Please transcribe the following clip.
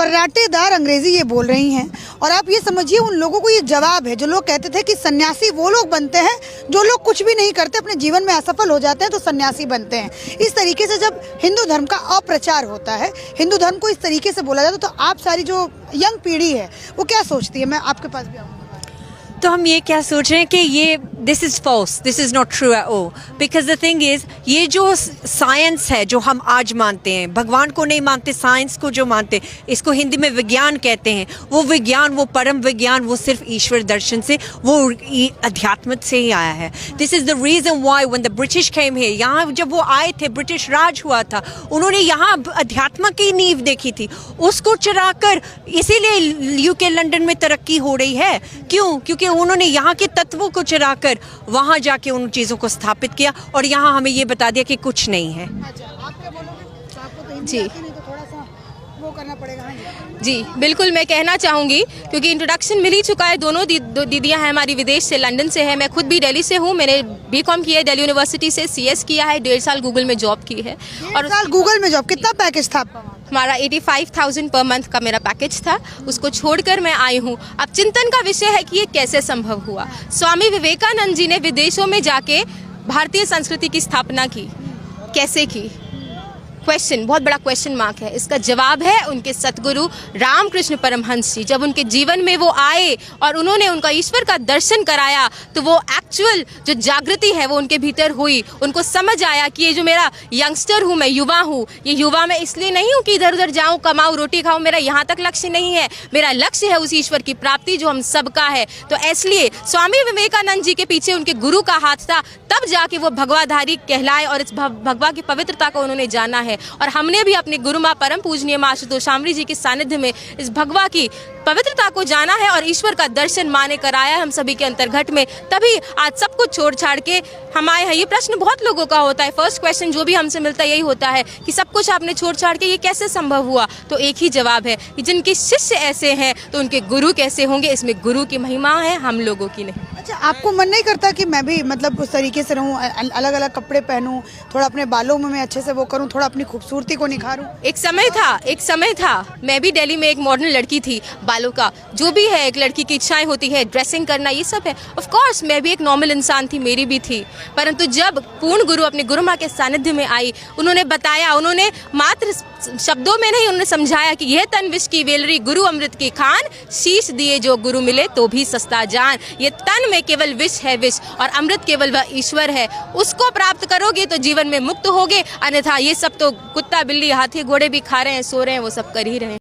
फर्राटेदार अंग्रेजी ये बोल रही हैं और आप ये समझिए उन लोगों को ये जवाब है जो लोग कहते थे कि सन्यासी वो लोग बनते हैं जो लोग कुछ भी नहीं करते, अपने जीवन में असफल हो जाते हैं तो सन्यासी बनते हैं। इस तरीके से जब हिंदू धर्म का अप्रचार होता है, हिंदू धर्म को इस तरीके से बोला जाता है, तो आप सारी जो यंग पीढ़ी है वो क्या सोचती है? मैं आपके पास भी आऊँगी। तो हम ये क्या सोच रहे हैं कि ये this is false, this is not true at all, because the thing is ये जो साइंस है जो हम आज मानते हैं, भगवान को नहीं मानते, साइंस को जो मानते, इसको हिंदी में विज्ञान कहते हैं, वो विज्ञान, वो परम विज्ञान, वो सिर्फ ईश्वर दर्शन से, वो अध्यात्म से ही आया है। This is the reason why when the British came here, यहाँ जब वो आए थे, ब्रिटिश राज हुआ था, उन्होंने यहाँ अध्यात्म की नींव देखी थी, उसको चुराकर इसीलिए यूके लंदन में तरक्की हो रही है। क्यों? क्योंकि उन्होंने यहाँ के तत्वों को चुराकर वहाँ जाके उन चीज़ों को स्थापित किया और यहाँ हमें ये बता दिया कि कुछ नहीं है। अच्छा, आप क्या बोलोगे? आपको तो हिंदी जी। आती नहीं, तो थोड़ा सा वो करना पड़ेगा। हाँ जी बिल्कुल, मैं कहना चाहूँगी क्योंकि इंट्रोडक्शन मिल ही चुका है। दोनों दीदियाँ हैं हमारी, विदेश से, लंदन से है। मैं खुद भी दिल्ली से हूँ। मैंने बीकॉम किया है दिल्ली यूनिवर्सिटी से, CS किया है, 1.5 साल गूगल में जॉब की है। और साल गूगल में जॉब, कितना पैकेज था आपका? हमारा 85,000 पर मंथ का मेरा पैकेज था, उसको छोड़कर मैं आई हूँ। अब चिंतन का विषय है कि ये कैसे संभव हुआ। स्वामी विवेकानंद जी ने विदेशों में जाके भारतीय संस्कृति की स्थापना की, कैसे की? क्वेश्चन, बहुत बड़ा क्वेश्चन मार्क है। इसका जवाब है उनके सतगुरु रामकृष्ण परमहंस जी। जब उनके जीवन में वो आए और उन्होंने उनका ईश्वर का दर्शन कराया तो वो एक्चुअल जो जागृति है वो उनके भीतर हुई। उनको समझ आया कि ये जो मेरा यंगस्टर हूँ, मैं युवा हूँ, ये युवा मैं इसलिए नहीं हूँ कि इधर उधर जाऊँ, कमाऊँ, रोटी खाऊँ, मेरा यहाँ तक लक्ष्य नहीं है। मेरा लक्ष्य है उस ईश्वर की प्राप्ति जो हम सबका है। तो इसलिए स्वामी विवेकानंद जी के पीछे उनके गुरु का हाथ था, तब जाके वो भगवाधारी कहलाए और इस भगवा की पवित्रता को उन्होंने जाना है। और हमने भी अपने गुरु माँ परम पूजनीय माँ आशुतोष शामरी जी के सानिध्य में इस भगवा की पवित्रता को जाना है और ईश्वर का दर्शन माँ ने कराया हम सभी के अंतर्घट में। तभी आज सब कुछ छोड़ छाड़ के हम आए हैं। ये प्रश्न बहुत लोगों का होता है, फर्स्ट क्वेश्चन जो भी हमसे मिलता है यही होता है कि सब कुछ आपने छोड़ छाड़ के ये कैसे संभव हुआ? तो एक ही जवाब है कि जिनके शिष्य ऐसे हैं तो उनके गुरु कैसे होंगे? इसमें गुरु की महिमा है, हम लोगों की नहीं। अच्छा, आपको मन नहीं करता कि मैं भी मतलब उस तरीके से रहूं, अलग अलग कपड़े पहनूं, थोड़ा अपने बालों में मैं अच्छे से वो करूं, थोड़ा अपनी खूबसूरती को निखारूं? एक समय था मैं भी दिल्ली में एक मॉडर्न लड़की थी। बालों का जो भी है, एक लड़की की इच्छाएं होती है, ड्रेसिंग करना, ये सब है। ऑफ कोर्स मैं भी एक नॉर्मल इंसान थी, मेरी भी थी। परंतु जब पूर्ण गुरु अपने गुरु माँ के सानिध्य में आई, उन्होंने बताया, उन्होंने मात्र शब्दों में नहीं, उन्होंने समझाया कि यह तन विष की वेलरी, गुरु अमृत की खान, शीश दिए जो गुरु मिले तो भी सस्ता जान। ये तन में केवल विष है विष और अमृत केवल वह ईश्वर है। उसको प्राप्त करोगे तो जीवन में मुक्त होगे, अन्यथा ये सब तो कुत्ता बिल्ली हाथी घोड़े भी खा रहे हैं, सो रहे हैं, वो सब कर ही रहे हैं।